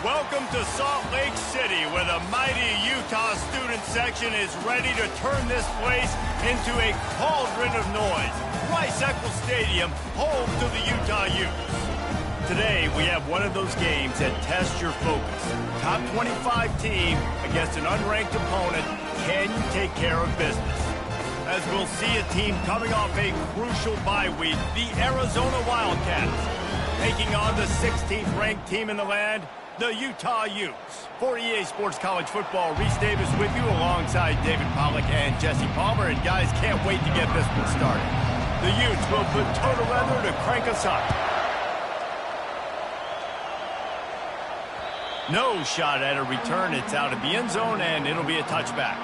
Welcome to Salt Lake City, where the mighty Utah student section is ready to turn this place into a cauldron of noise. Rice-Eccles Stadium, home to the Utah Utes. Today, we have one of those games that tests your focus. Top 25 team against an unranked opponent. Can you take care of business? As we'll see a team coming off a crucial bye week, the Arizona Wildcats, taking on the 16th ranked team in the land, the Utah Utes. For EA Sports College Football, Reese Davis with you alongside David Pollack and Jesse Palmer. And guys, can't wait to get this one started. The Utes will put toe to leather to crank us up. No shot at a return. It's out of the end zone, and it'll be a touchback.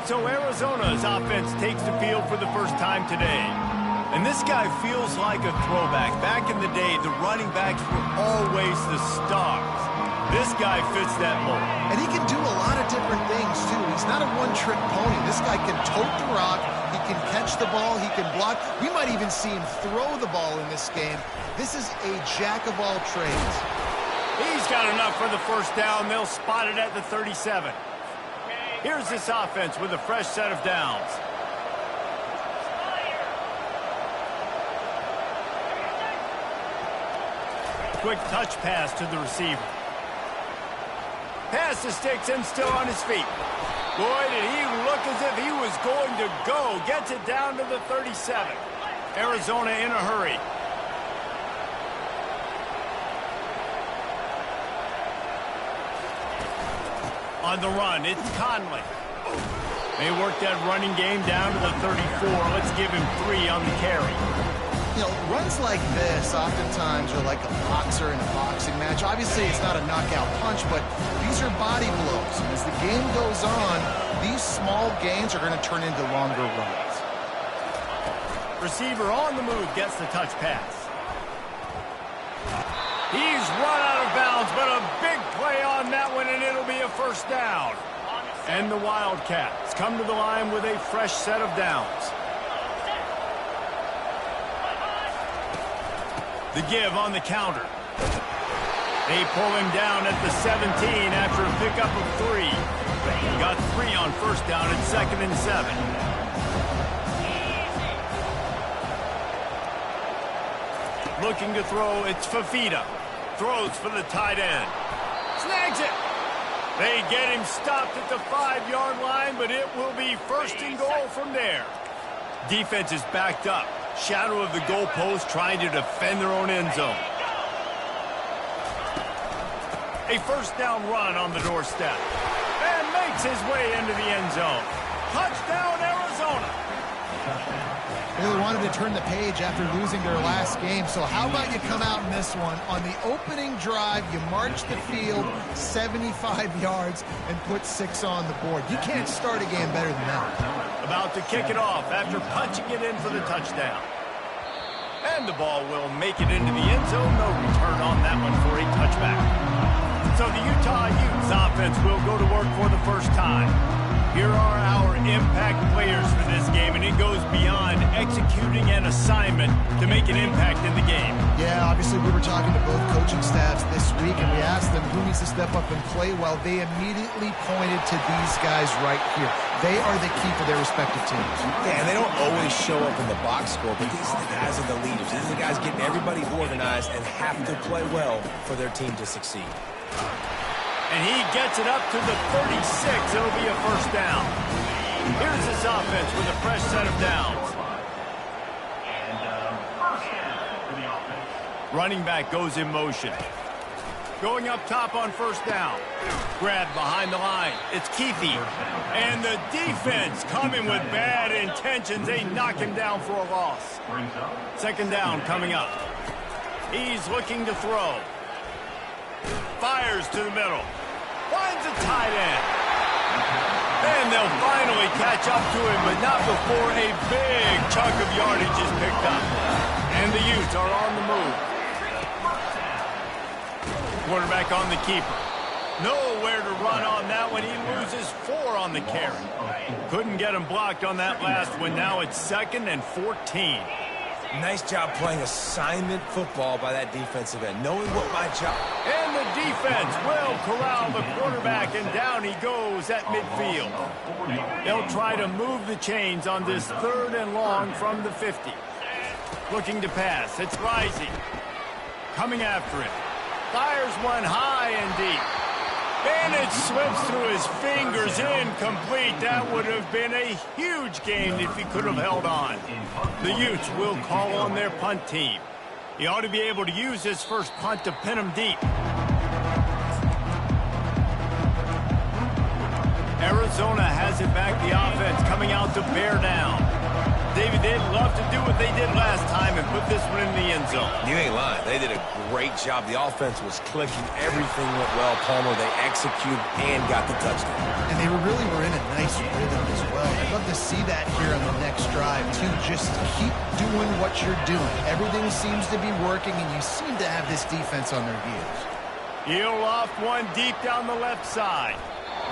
So Arizona's offense takes the field for the first time today. And this guy feels like a throwback. Back in the day, the running backs were always the stars. This guy fits that mold. And he can do a lot of different things, too. He's not a one-trick pony. This guy can tote the rock. He can catch the ball. He can block. We might even see him throw the ball in this game. This is a jack of all trades. He's got enough for the first down. They'll spot it at the 37. Here's this offense with a fresh set of downs. Quick touch pass to the receiver. Pass to Sticks still on his feet. Boy, did he look as if he was going to go. Gets it down to the 37. Arizona in a hurry. On the run, it's Conley. They work that running game down to the 34. Let's give him 3 on the carry. You know, runs like this oftentimes are like a boxer in a boxing match. Obviously, it's not a knockout punch, but these are body blows. And as the game goes on, these small gains are going to turn into longer runs. Receiver on the move gets the touch pass. He's run out of bounds, but a big play on that one, and it'll be a first down. And the Wildcats come to the line with a fresh set of downs. The give on the counter. They pull him down at the 17 after a pickup of 3. He got 3 on first down at 2nd and 7. Looking to throw, it's Fafita. Throws for the tight end. Snags it. They get him stopped at the 5-yard line, but it will be first and goal from there. Defense is backed up. Shadow of the goalpost, trying to defend their own end zone. A first down run on the doorstep. And makes his way into the end zone. Touchdown, Arizona. Really wanted to turn the page after losing their last game, so how about you come out in this one? On the opening drive, you march the field 75 yards and put 6 on the board. You can't start a game better than that. About to kick it off after punching it in for the touchdown. And the ball will make it into the end zone. No return on that one for a touchback. So the Utah Utes offense will go to work for the first time. Here are our impact players for this game, and it goes beyond executing an assignment to make an impact in the game. Yeah, obviously we were talking to both coaching staffs this week, and we asked them who needs to step up and play well. They immediately pointed to these guys right here. They are the key for their respective teams. Yeah, and they don't always show up in the box score, but these are the guys are the leaders. These are the guys getting everybody organized and have to play well for their team to succeed. And he gets it up to the 36. It'll be a first down. Here's this offense with a fresh set of downs. Running back goes in motion. Going up top on first down. Grabbed behind the line. It's Keefe. And the defense coming with bad intentions. They knock him down for a loss. Second down coming up. He's looking to throw. Fires to the middle. Finds a tight end. And they'll finally catch up to him, but not before a big chunk of yardage is picked up. And the Utes are on the move. Quarterback on the keeper. Nowhere to run on that one. He loses 4 on the carry. Couldn't get him blocked on that last one. Now it's 2nd and 14. Nice job playing assignment football by that defensive end, knowing what my job. And the defense will corral the quarterback, and down he goes at midfield. They'll try to move the chains on this 3rd and long from the 50. Looking to pass. It's Rising. Coming after him. Fires one high and deep. And it slips through his fingers, incomplete. That would have been a huge gain if he could have held on. The Utes will call on their punt team. He ought to be able to use his first punt to pin him deep. Arizona has it back, the offense coming out to bear down. David, they'd love to do what they did last time and put this one in the end zone. You ain't lying. They did a great job. The offense was clicking. Everything went well, Palmer. They executed and got the touchdown. And they really were in a nice rhythm as well. I'd love to see that here on the next drive, too. Just keep doing what you're doing. Everything seems to be working, and you seem to have this defense on their heels. Heel off one deep down the left side.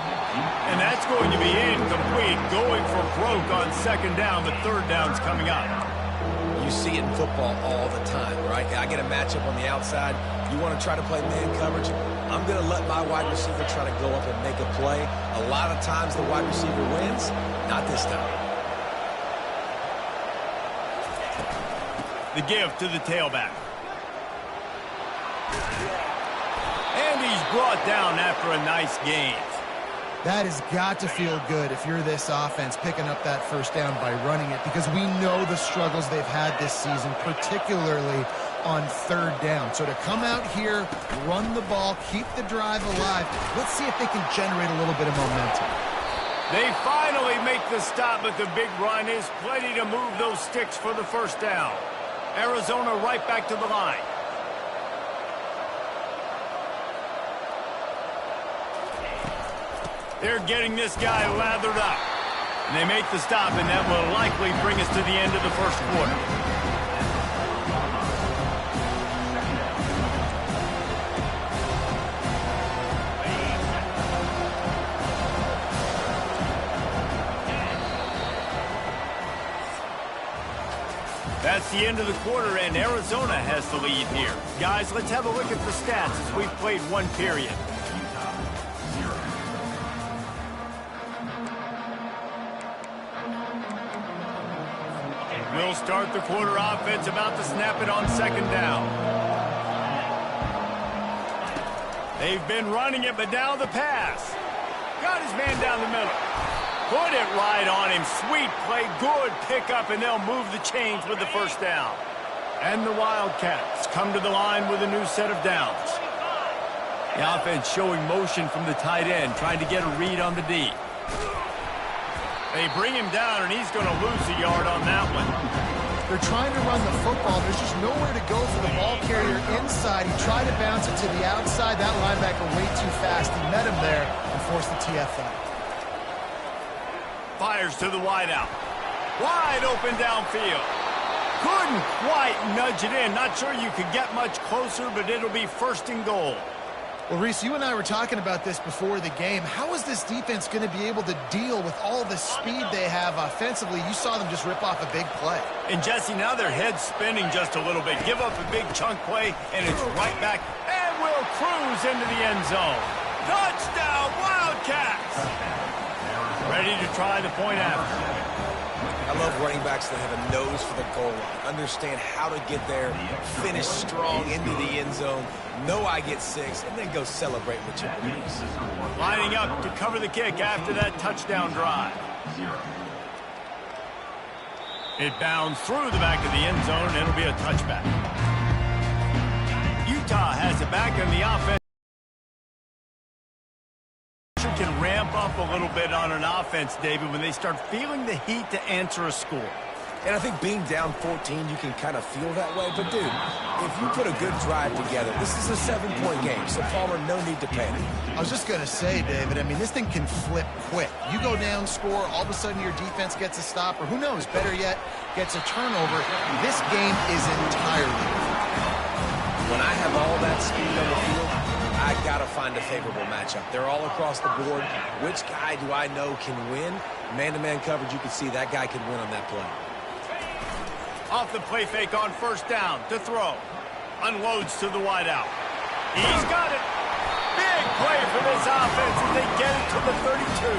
And that's going to be incomplete, going for broke on 2nd down. The 3rd down's coming up. You see it in football all the time, right? I get a matchup on the outside. You want to try to play man coverage? I'm going to let my wide receiver try to go up and make a play. A lot of times the wide receiver wins. Not this time. The give to the tailback. And he's brought down after a nice gain. That has got to feel good if you're this offense picking up that 1st down by running it, because we know the struggles they've had this season, particularly on 3rd down. So to come out here, run the ball, keep the drive alive, let's see if they can generate a little bit of momentum. They finally make the stop, but the big run is plenty to move those sticks for the 1st down. Arizona right back to the line. They're getting this guy lathered up. And they make the stop, and that will likely bring us to the end of the 1st quarter. That's the end of the quarter, and Arizona has the lead here. Guys, let's have a look at the stats as we've played 1 period. We'll start the quarter offense, about to snap it on 2nd down. They've been running it, but now the pass. Got his man down the middle. Put it right on him. Sweet play, good pickup, and they'll move the chains with the 1st down. And the Wildcats come to the line with a new set of downs. The offense showing motion from the tight end, trying to get a read on the D. They bring him down, and he's going to lose a yard on that one. They're trying to run the football. There's just nowhere to go for the ball carrier inside. He tried to bounce it to the outside. That linebacker way too fast. He met him there and forced the TFL. Fires to the wideout. Wide open downfield. Couldn't quite nudge it in. Not sure you could get much closer, but it'll be 1st and goal. Well, Reese, you and I were talking about this before the game. How is this defense going to be able to deal with all the speed they have offensively? You saw them just rip off a big play. And, Jesse, now their head's spinning just a little bit. Give up a big chunk play, and it's right back. And will cruise into the end zone. Touchdown, Wildcats! Ready to try the point after. I love running backs that have a nose for the goal line. Understand how to get there, finish strong into the end zone, know I get 6, and then go celebrate with your boys. Lining up to cover the kick after that touchdown drive. It bounds through the back of the end zone, and it'll be a touchback. Utah has it back on the offense. Can ramp up a little bit on an offense, David, when they start feeling the heat to answer a score. And I think being down 14, you can kind of feel that way. But, dude, if you put a good drive together, this is a 7-point game. So, Palmer, no need to panic. I was just going to say, David, I mean, this thing can flip quick. You go down, score, all of a sudden your defense gets a stop, or who knows, better yet, gets a turnover. This game is entirely different. When I have all that speed on the field, I got to find a favorable matchup. They're all across the board. Which guy do I know can win? Man-to-man coverage, you can see that guy can win on that play. Off the play fake on first down to throw. Unloads to the wideout. He's got it. Big play for this offense as they get it to the 32.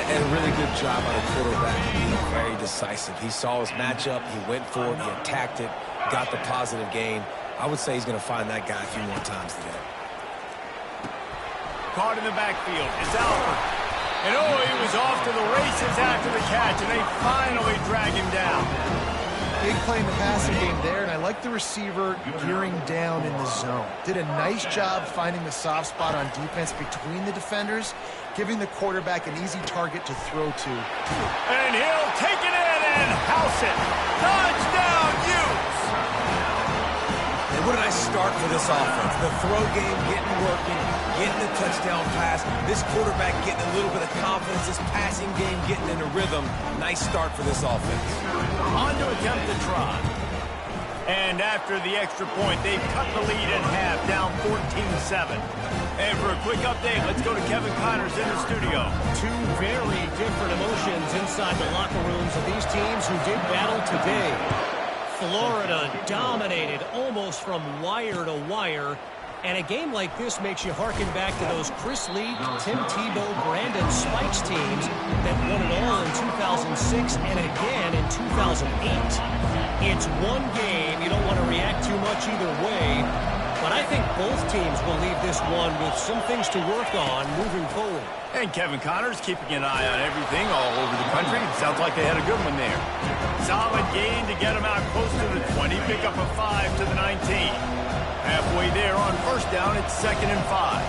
And a really good job on the quarterback being very decisive. He saw his matchup. He went for it. He attacked it. Got the positive gain. I would say he's going to find that guy a few more times today. Caught in the backfield is Alford. And oh, he was off to the races after the catch, and they finally drag him down. Big play in the passing game there, and I like the receiver gearing down in the zone. Did a nice job finding the soft spot on defense between the defenders, giving the quarterback an easy target to throw to. And he'll take it in and house it. Touchdown, Utes! And what a nice start for this offense. The throw game getting working, getting the touchdown pass. This quarterback getting a little bit of confidence. This passing game getting in a rhythm. Nice start for this offense. On to attempt the try. And after the extra point, they've cut the lead in half, down 14-7. And for a quick update, let's go to Kevin Connors in the studio. Two very different emotions inside the locker rooms of these teams who did battle today. Florida dominated almost from wire to wire. And a game like this makes you harken back to those Chris Lee, Tim Tebow, Brandon Spikes teams that won it all in 2006 and again in 2008. It's one game. You don't want to react too much either way. But I think both teams will leave this one with some things to work on moving forward. And Kevin Connors keeping an eye on everything all over the country. It sounds like they had a good one there. Solid gain to get them out close to the 20. Pick up a 5 to the 19. Halfway there on first down, it's 2nd and 5.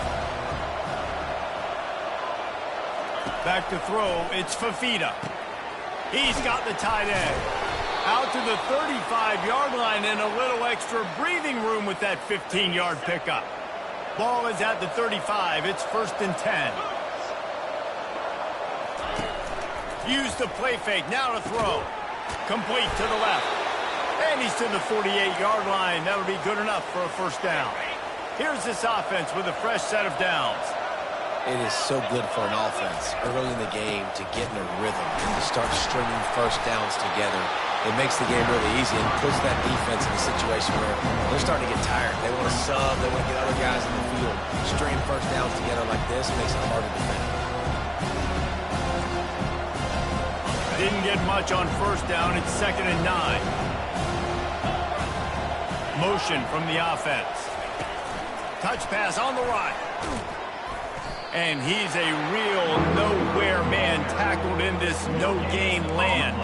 Back to throw, it's Fafita. He's got the tight end. Out to the 35-yard line and a little extra breathing room with that 15-yard pickup. Ball is at the 35, it's 1st and 10. Use the play fake, now to throw. Complete to the left. And he's to the 48-yard line. That'll be good enough for a first down. Here's this offense with a fresh set of downs. It is so good for an offense early in the game to get in a rhythm and to start stringing first downs together. It makes the game really easy and puts that defense in a situation where they're starting to get tired. They want to sub. They want to get other guys in the field. Stringing first downs together like this makes it hard to defend. Didn't get much on first down. It's 2nd and 9. Motion from the offense. Touch pass on the right. And he's a real nowhere man tackled in this no-gain land.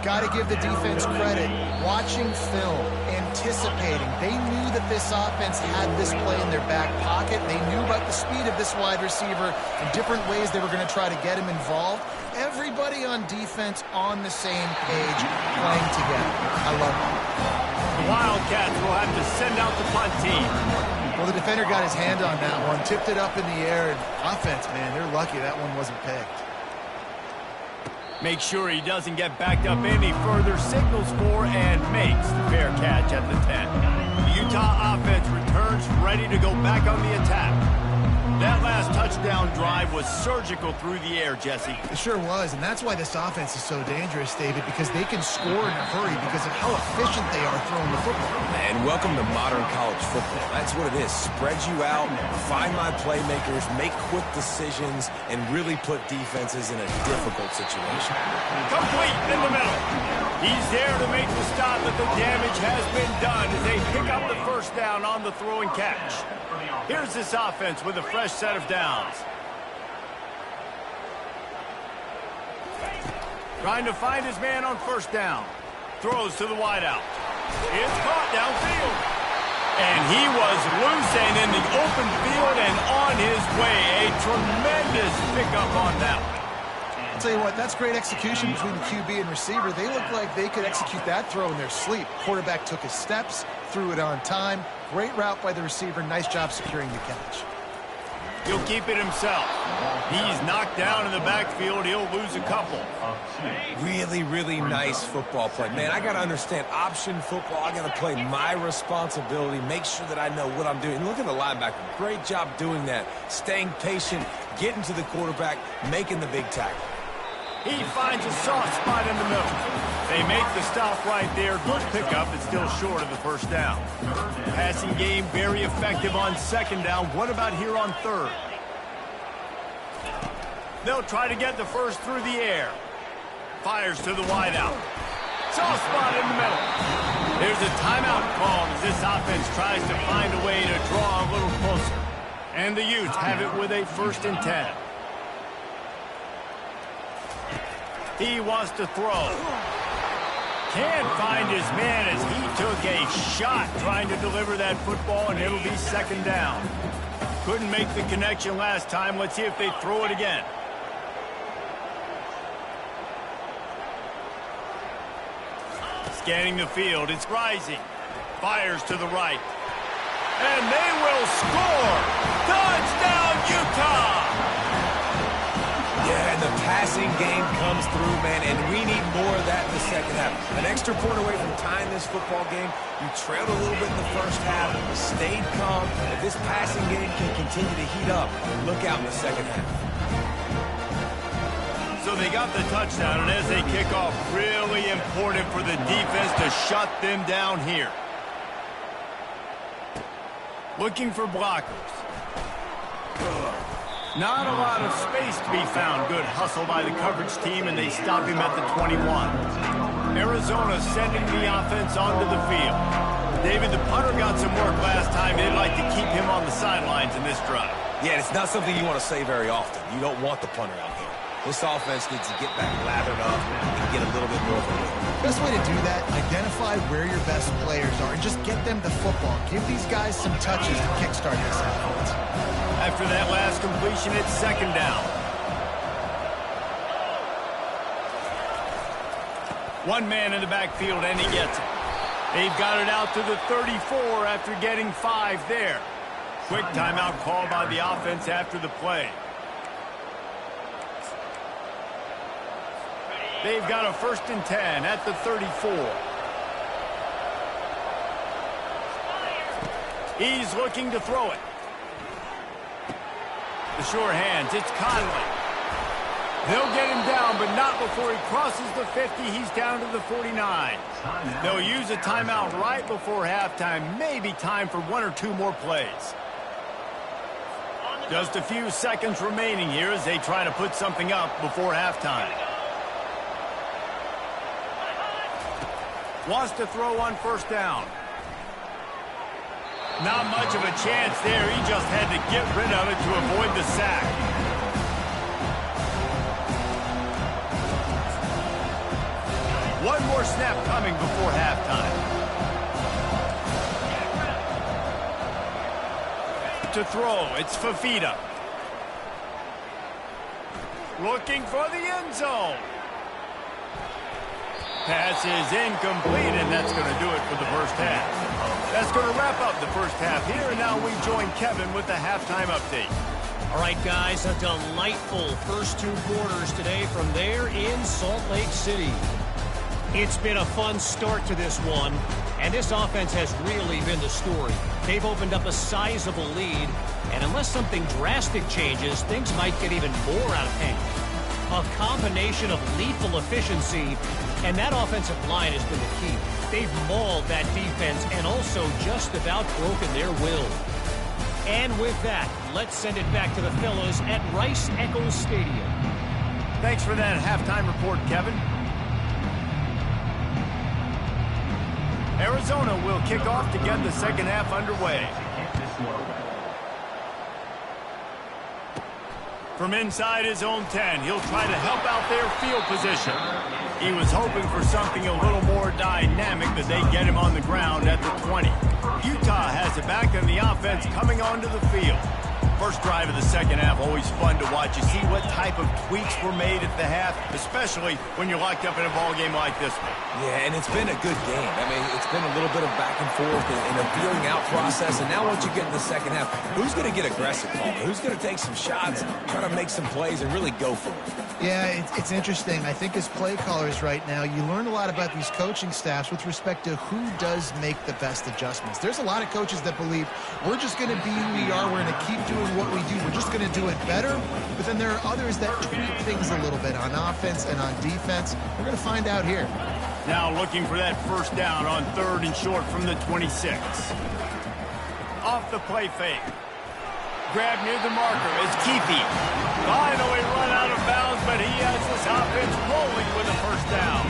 Got to give the defense credit. Watching film, anticipating. They knew that this offense had this play in their back pocket. They knew about the speed of this wide receiver and different ways they were going to try to get him involved. Everybody on defense on the same page, playing together. I love it. Wildcats will have to send out the punt team. Well, the defender got his hand on that one, tipped it up in the air, and offense, man, they're lucky that one wasn't picked. Make sure he doesn't get backed up any further, signals for and makes the fair catch at the 10. The Utah offense returns ready to go back on the attack. That last touchdown drive was surgical through the air, Jesse. It sure was, and that's why this offense is so dangerous, David, because they can score in a hurry because of how efficient they are throwing the football. And welcome to modern college football. That's what it is. Spread you out, find my playmakers, make quick decisions, and really put defenses in a difficult situation. Complete in the middle. He's there to make the stop, but the damage has been done as they pick up the first down on the throw and catch. Here's this offense with a fresh set of downs. Trying to find his man on first down. Throws to the wideout. It's caught downfield. And he was loose and in the open field and on his way. A tremendous pickup on that one. I'll tell you what, that's great execution between the QB and receiver. They look like they could execute that throw in their sleep. Quarterback took his steps, threw it on time. Great route by the receiver. Nice job securing the catch. He'll keep it himself. He's knocked down in the backfield. He'll lose a couple. Really, really nice football play. Man, I got to understand option football. I got to play my responsibility, make sure that I know what I'm doing. And look at the linebacker. Great job doing that. Staying patient, getting to the quarterback, making the big tackle. He finds a soft spot in the middle. They make the stop right there. Good pickup. It's still short of the first down. Passing game very effective on second down. What about here on third? They'll try to get the first through the air. Fires to the wideout. Soft spot in the middle. There's a timeout called as this offense tries to find a way to draw a little closer. And the Utes have it with a 1st and 10. He wants to throw. Can't find his man as he took a shot trying to deliver that football, and it'll be 2nd down. Couldn't make the connection last time. Let's see if they throw it again. Scanning the field, it's rising. Fires to the right. And they will score! Touchdown, Utah! Yeah, and the passing game comes through, man, and we need more of that in the second half. An extra point away from tying this football game. You trailed a little bit in the first half, stayed calm. If this passing game can continue to heat up, look out in the second half. So they got the touchdown, and as they kick off, really important for the defense to shut them down here. Looking for blockers. Not a lot of space to be found. Good hustle by the coverage team, and they stop him at the 21. Arizona sending the offense onto the field. David, the punter got some work last time. They'd like to keep him on the sidelines in this drive. Yeah, it's not something you want to say very often. You don't want the punter out there. This offense needs to get back lathered up and get a little bit more of a win. Best way to do that, identify where your best players are and just get them the football. Give these guys some touches to kickstart this offense. After that last completion, it's 2nd down. One man in the backfield, and he gets it. They've got it out to the 34 after getting 5 there. Quick timeout called by the offense after the play. They've got a 1st and 10 at the 34. He's looking to throw it. The sure hands, it's Conley. They'll get him down, but not before he crosses the 50. He's down to the 49. They'll use a timeout right before halftime. Maybe time for 1 or 2 more plays. Just a few seconds remaining here as they try to put something up before halftime. Wants to throw on 1st down. Not much of a chance there. He just had to get rid of it to avoid the sack. One more snap coming before halftime. To throw, it's Fafita. Looking for the end zone. Pass is incomplete, and that's going to do it for the first half. That's going to wrap up the first half here, and now we join Kevin with the halftime update. All right, guys, a delightful first 2 quarters today from there in Salt Lake City. It's been a fun start to this one, and this offense has really been the story. They've opened up a sizable lead, and unless something drastic changes, things might get even more out of hand. A combination of lethal efficiency, and that offensive line has been the key. They've mauled that defense and also just about broken their will. And with that, let's send it back to the fellows at Rice-Eccles Stadium. Thanks for that halftime report, Kevin. Arizona will kick off to get the second half underway. From inside his own 10, he'll try to help out their field position. He was hoping for something a little more dynamic, but they get him on the ground at the 20. Utah has it back, and the offense coming onto the field. First drive of the second half, always fun to watch. You see what type of tweaks were made at the half, especially when you're locked up in a ball game like this one. Yeah, and it's been a good game. I mean, it's been a little bit of back and forth and a feeling out process. And now once you get in the second half, who's going to get aggressive, Paul? Who's going to take some shots, try to make some plays, and really go for it? Yeah, it's interesting. I think as play callers right now, you learn a lot about these coaching staffs with respect to who does make the best adjustments. There's a lot of coaches that believe we're just going to be who we are. We're going to keep doing what we do. We're just going to do it better. But then there are others that tweak things a little bit on offense and on defense. We're going to find out here. Now looking for that first down on 3rd and short from the 26. Off the play fake. Grab near the marker is Cfb. Finally run out of bounds, but he has this offense rolling with a first down.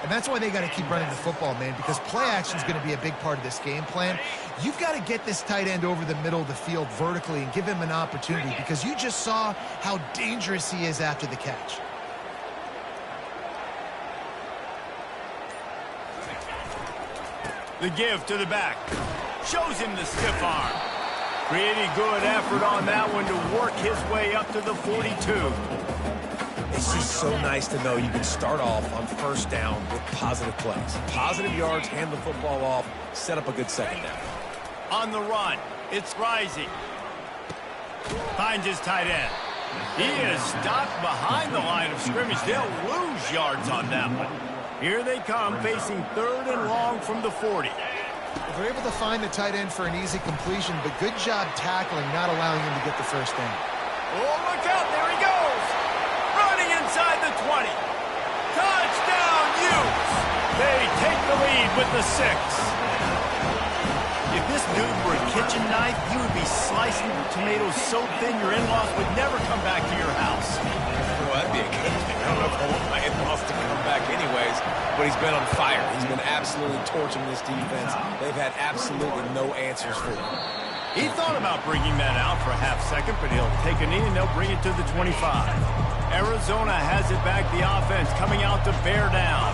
And that's why they got to keep running the football, man, because play action is going to be a big part of this game plan. You've got to get this tight end over the middle of the field vertically and give him an opportunity, because you just saw how dangerous he is after the catch. The give to the back. Shows him the stiff arm. Pretty good effort on that one to work his way up to the 42. It's just so nice to know you can start off on first down with positive plays. Positive yards, hand the football off, set up a good second down. On the run, it's Rising. Finds his tight end. He is stopped behind the line of scrimmage. They'll lose yards on that one. Here they come, facing 3rd and long from the 40. They're able to find the tight end for an easy completion, but good job tackling, not allowing him to get the first down. Oh, look out, there he goes! Running inside the 20. Touchdown, Utes! They take the lead with the 6. If this dude were a kitchen knife, he would be slicing tomatoes so thin your in-laws would never come back to your house. Well, that'd be a good thing. I don't know if I want my in-laws to come back anyways, but he's been on fire. He's been absolutely torching this defense. They've had absolutely no answers for him. He thought about bringing that out for a half second, but he'll take a knee and they'll bring it to the 25. Arizona has it back, the offense coming out to bear down.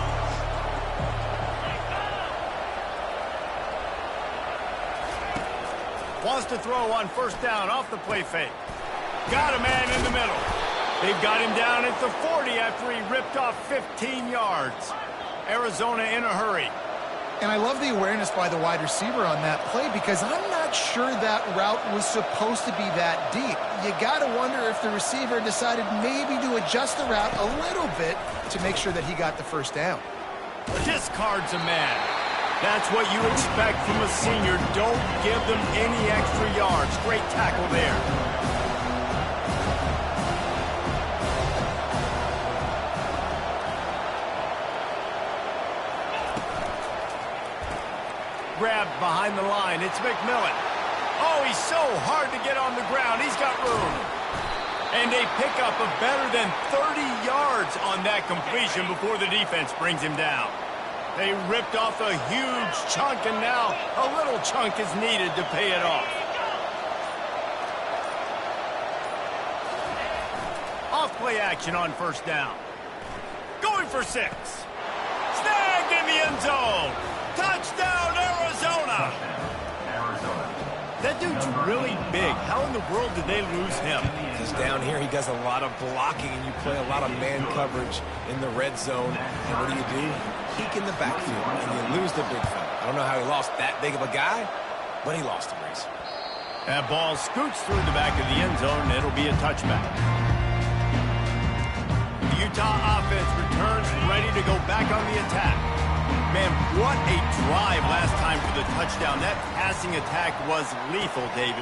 Wants to throw on first down off the play fake. Got a man in the middle. They've got him down at the 40 after he ripped off 15 yards. Arizona in a hurry. And I love the awareness by the wide receiver on that play, because I'm not sure that route was supposed to be that deep. You got to wonder if the receiver decided maybe to adjust the route a little bit to make sure that he got the first down. Discards a man. That's what you expect from a senior. Don't give them any extra yards. Great tackle there. Grabbed behind the line. It's McMillan. Oh, he's so hard to get on the ground. He's got room. And a pickup of better than 30 yards on that completion before the defense brings him down. They ripped off a huge chunk, and now a little chunk is needed to pay it off. Off play action on first down. Going for 6. Snagged in the end zone. Touchdown, Arizona. That dude's really big. How in the world did they lose him? Because down here he does a lot of blocking, and you play a lot of man coverage in the red zone. And what do? Peek in the backfield, and you lose the big fella. I don't know how he lost that big of a guy, but he lost the race. That ball scoots through the back of the end zone, and it'll be a touchback. The Utah offense returns ready to go back on the attack. Man, what a drive last time for the touchdown. That passing attack was lethal, David.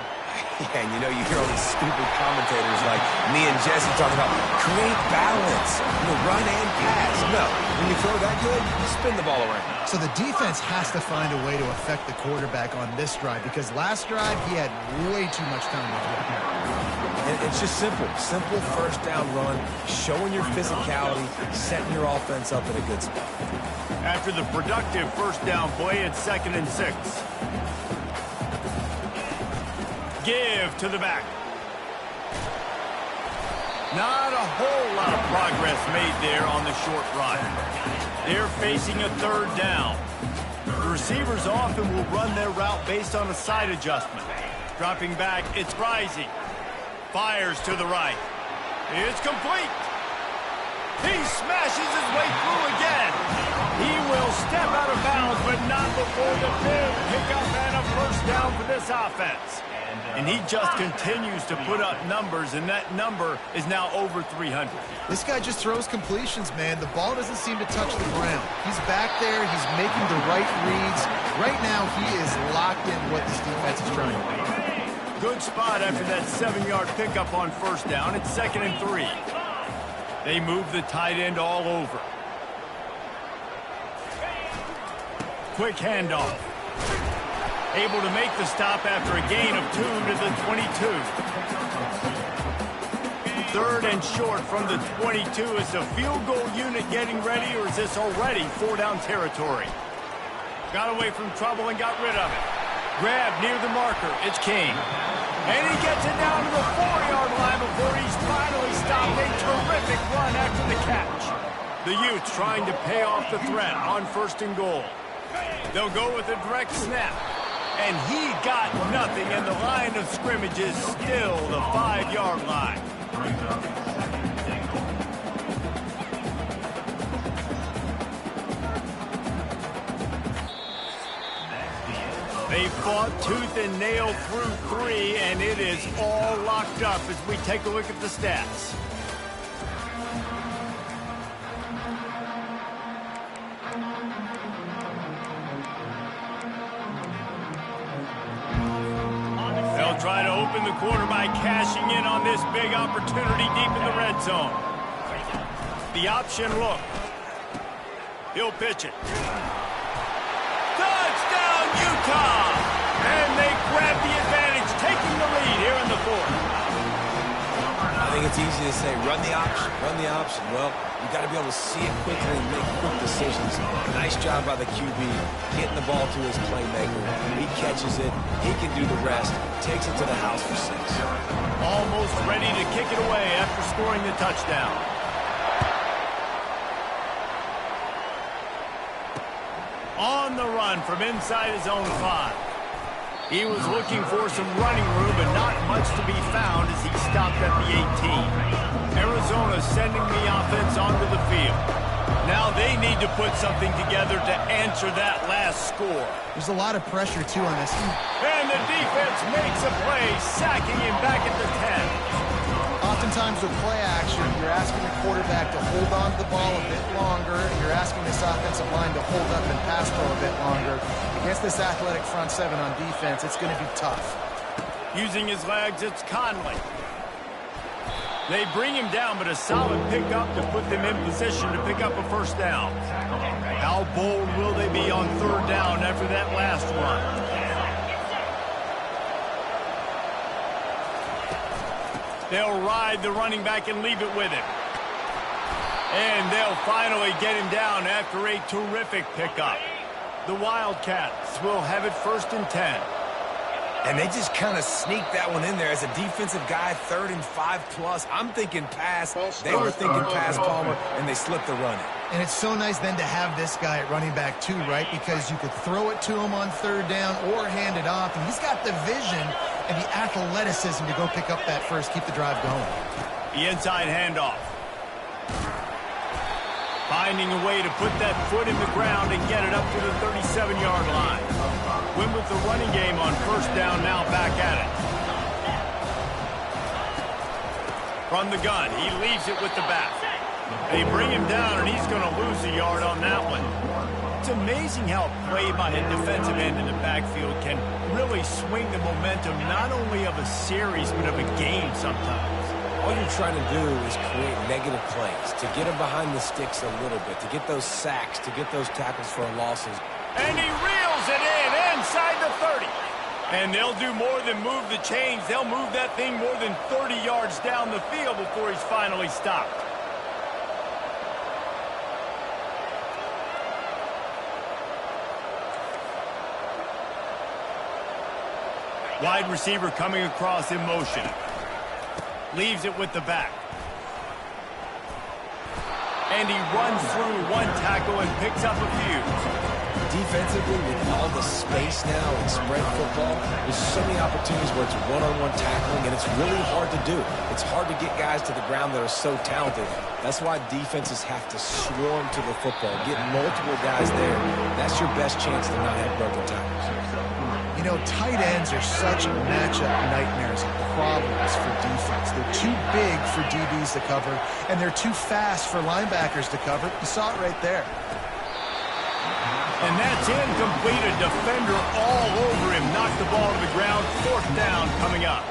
Yeah, and you know, you hear all these stupid commentators like me and Jesse talking about create balance, run and pass. No, when you throw that good, you spin the ball around. So the defense has to find a way to affect the quarterback on this drive, because last drive he had way too much time to throw. And it's just simple first down run, showing your physicality, setting your offense up in a good spot. After the productive first down play, it's 2nd and 6. Give to the back. Not a whole lot of progress made there on the short run. They're facing a 3rd down. The receivers often will run their route based on a side adjustment. Dropping back, it's Rising. Fires to the right. It's complete. He smashes his way through again. He will step out of bounds, but not before the big pickup and a first down for this offense. And he just continues to put up numbers, and that number is now over 300. This guy just throws completions, man. The ball doesn't seem to touch the ground. He's back there. He's making the right reads. Right now, he is locked in what this defense is trying to do. Good spot after that 7-yard pickup on first down. It's 2nd and 3. They move the tight end all over. quick handoff. Able to make the stop after a gain of 2 to the 22. 3rd and short from the 22. Is the field goal unit getting ready, or is this already 4-down territory? Got away from trouble and got rid of it. Grab near the marker. It's King. And he gets it down to the 4-yard line before he's finally stopped. A terrific run after the catch. The Utes trying to pay off the threat on 1st and goal. They'll go with a direct snap. And he got nothing, and the line of scrimmage is still the 5-yard line. They fought tooth and nail through 3, and it is all locked up as we take a look at the stats. They'll try to open the quarter by cashing in on this big opportunity deep in the red zone. The option look. He'll pitch it. Touchdown, Utah! And they grab the advantage, taking the lead here in the 4th. I think it's easy to say, run the option, run the option. Well, you got to be able to see it quickly and make quick decisions. Nice job by the QB, getting the ball to his playmaker. He catches it, he can do the rest, takes it to the house for 6. Almost ready to kick it away after scoring the touchdown. On the run from inside his own 5. He was looking for some running room, but not much to be found as he stopped at the 18. Arizona sending the offense onto the field. Now they need to put something together to answer that last score. There's a lot of pressure, too, on this. And the defense makes a play, sacking him back at the 10. Oftentimes with play action, you're asking the quarterback to hold on to the ball a bit longer, and you're asking this offensive line to hold up and pass pro a bit longer. Against this athletic front 7 on defense, it's going to be tough. Using his legs, it's Conley. They bring him down, but a solid pickup to put them in position to pick up a 1st down. How bold will they be on 3rd down after that last run? They'll ride the running back and leave it with him. And they'll finally get him down after a terrific pickup. The Wildcats will have it 1st and 10. And they just kind of sneaked that one in there as a defensive guy, 3rd and 5+. I'm thinking pass. They were thinking pass, Palmer, and they slipped the run in. And it's so nice then to have this guy at running back too, right? Because you could throw it to him on 3rd down or hand it off. And he's got the vision and the athleticism to go pick up that first, keep the drive going. The inside handoff. Finding a way to put that foot in the ground and get it up to the 37-yard line. Win with the running game on 1st down, now back at it. From the gun, he leaves it with the back. They bring him down, and he's going to lose a yard on that one. It's amazing how play by a defensive end in the backfield can really swing the momentum not only of a series, but of a game sometimes. All you're trying to do is create negative plays, to get him behind the sticks a little bit, to get those sacks, to get those tackles for losses. And he reels it in inside the 30. And they'll do more than move the chains. They'll move that thing more than 30 yards down the field before he's finally stopped. Wide receiver coming across in motion. Leaves it with the back. And he runs through one tackle and picks up a few. Defensively, with all the space now in spread football, there's so many opportunities where it's one-on-one tackling, and it's really hard to do. It's hard to get guys to the ground that are so talented. That's why defenses have to swarm to the football, get multiple guys there. That's your best chance to not have broken tackles. You know, tight ends are such matchup nightmares and problems for defense. They're too big for DBs to cover, and they're too fast for linebackers to cover. You saw it right there. And that's incomplete. A defender all over him. Knocked the ball to the ground. 4th down coming up.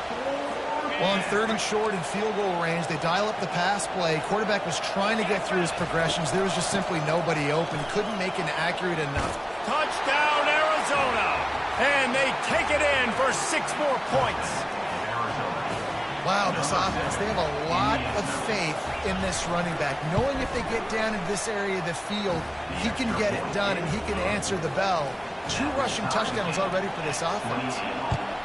Well, on 3rd and short and field goal range, they dial up the pass play. Quarterback was trying to get through his progressions. There was just simply nobody open. Couldn't make it accurate enough. Touchdown, Arizona! And they take it in for 6 more points. Wow, this offense, they have a lot of faith in this running back. Knowing if they get down into this area of the field, he can get it done and he can answer the bell. 2 rushing touchdowns already for this offense.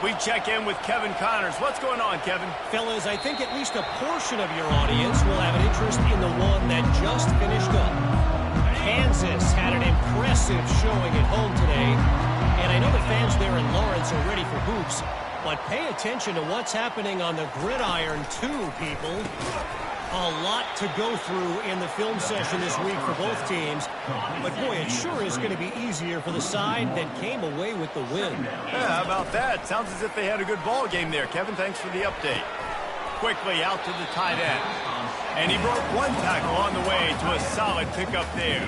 We check in with Kevin Connors. What's going on, Kevin? Fellas, I think at least a portion of your audience will have an interest in the one that just finished up. Kansas had an impressive showing at home today, and I know the fans there in Lawrence are ready for hoops, but pay attention to what's happening on the gridiron too, people. A lot to go through in the film session this week for both teams, but boy, it sure is going to be easier for the side that came away with the win. Yeah, how about that? Sounds as if they had a good ball game there. Kevin, thanks for the update. Quickly out to the tight end. And he broke 1 tackle on the way to a solid pickup there.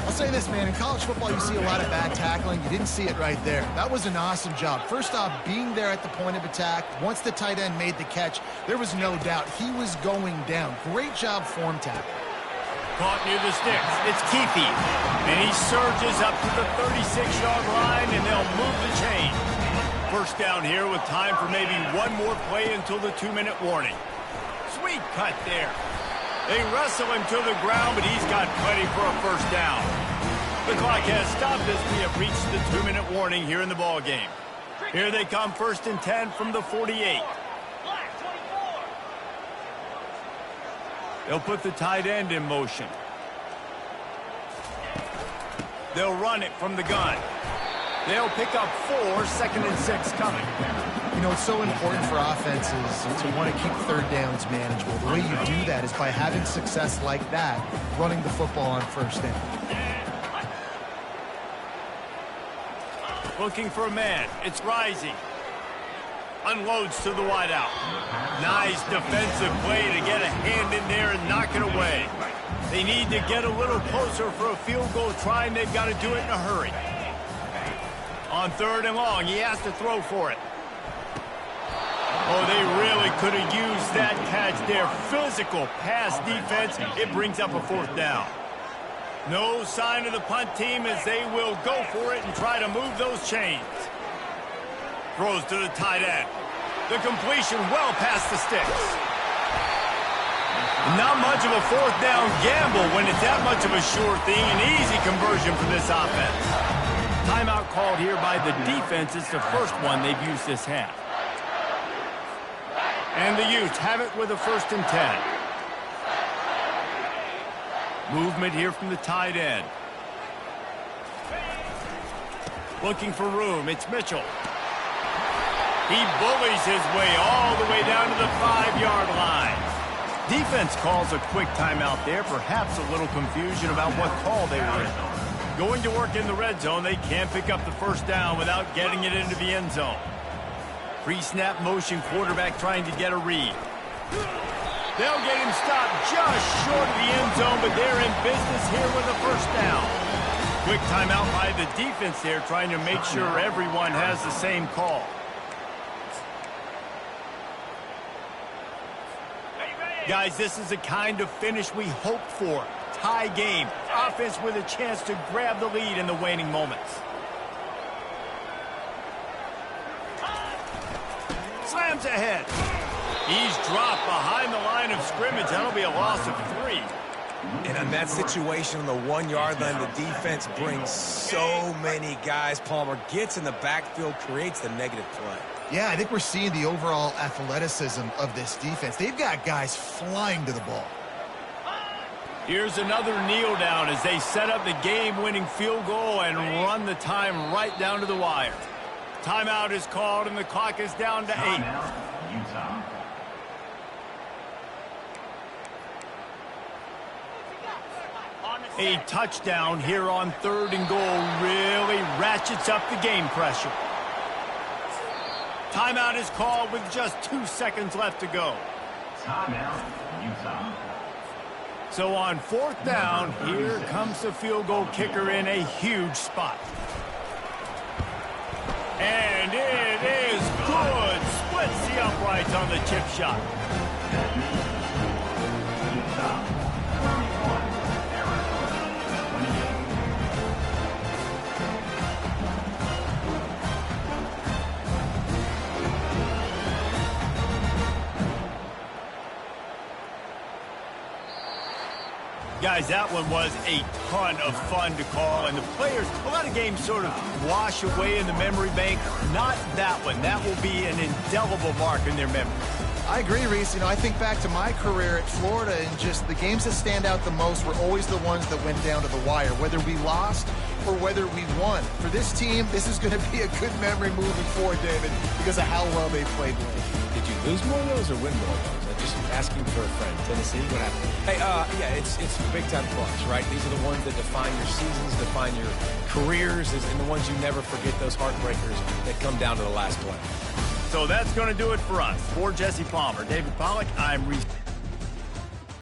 I'll say this, man. In college football, you see a lot of bad tackling. You didn't see it right there. That was an awesome job. First off, being there at the point of attack. Once the tight end made the catch, there was no doubt he was going down. Great job form tackle. Caught near the sticks. It's Keefe. And he surges up to the 36-yard line, and they'll move the chain. First down here with time for maybe 1 more play until the 2-minute warning. Sweet cut there. They wrestle him to the ground, but he's got plenty for a first down. The clock has stopped as we have reached the 2-minute warning here in the ball game. Here they come, 1st and 10 from the 48. They'll put the tight end in motion. They'll run it from the gun. They'll pick up 4, 2nd and 6 coming. You know, it's so important for offenses to want to keep 3rd downs manageable. The way you do that is by having success like that, running the football on 1st down. Looking for a man. It's Rising. Unloads to the wideout. Nice defensive play to get a hand in there and knock it away. They need to get a little closer for a field goal try, and they've got to do it in a hurry. On 3rd and long, he has to throw for it. Oh, they really could have used that catch there. Physical pass defense. It brings up a 4th down. No sign of the punt team as they will go for it and try to move those chains. Throws to the tight end. The completion well past the sticks. Not much of a 4th down gamble when it's that much of a sure thing. An easy conversion for this offense. Timeout called here by the defense. It's the first one they've used this half. And the Utes have it with a 1st and 10. Movement here from the tight end. Looking for room. It's Mitchell. He bullies his way all the way down to the 5-yard line. Defense calls a quick timeout there. Perhaps a little confusion about what call they were in. Going to work in the red zone, they can't pick up the 1st down without getting it into the end zone. Pre-snap motion, quarterback trying to get a read. They'll get him stopped just short of the end zone, but they're in business here with a 1st down. Quick timeout by the defense there, trying to make sure everyone has the same call. Guys, this is the kind of finish we hoped for. Tie game. Offense with a chance to grab the lead in the waning moments. Slams ahead. He's dropped behind the line of scrimmage. That'll be a loss of 3. And on that situation on the 1-yard line, the defense brings so many guys. Palmer gets in the backfield, creates the negative play. Yeah, I think we're seeing the overall athleticism of this defense. They've got guys flying to the ball. Here's another kneel down as they set up the game-winning field goal and run the time right down to the wire. Timeout is called and the clock is down to 8. Utah. A touchdown here on 3rd and goal really ratchets up the game pressure. Timeout is called with just 2 seconds left to go. Timeout, Utah. So on 4th down, here comes the field goal kicker in a huge spot. And it is good. Splits the uprights on the chip shot. Utah 31, Arizona 28. Guys, that one was a ton of fun to call, and the players, a lot of games sort of wash away in the memory bank. Not that one. That will be an indelible mark in their memory. I agree, Reese. I think back to my career at Florida, and just the games that stand out the most were always the ones that went down to the wire, whether we lost or whether we won. For this team, this is going to be a good memory moving forward, David, because of how well they played late. Did you lose more of those or win more of those? I'm just asking for a friend. Tennessee, what happened? Hey, yeah, it's big-time clutch, right? These are the ones that define your seasons, define your careers, and the ones you never forget, those heartbreakers that come down to the last play. So that's going to do it for us. For Jesse Palmer, David Pollack, I'm Reese.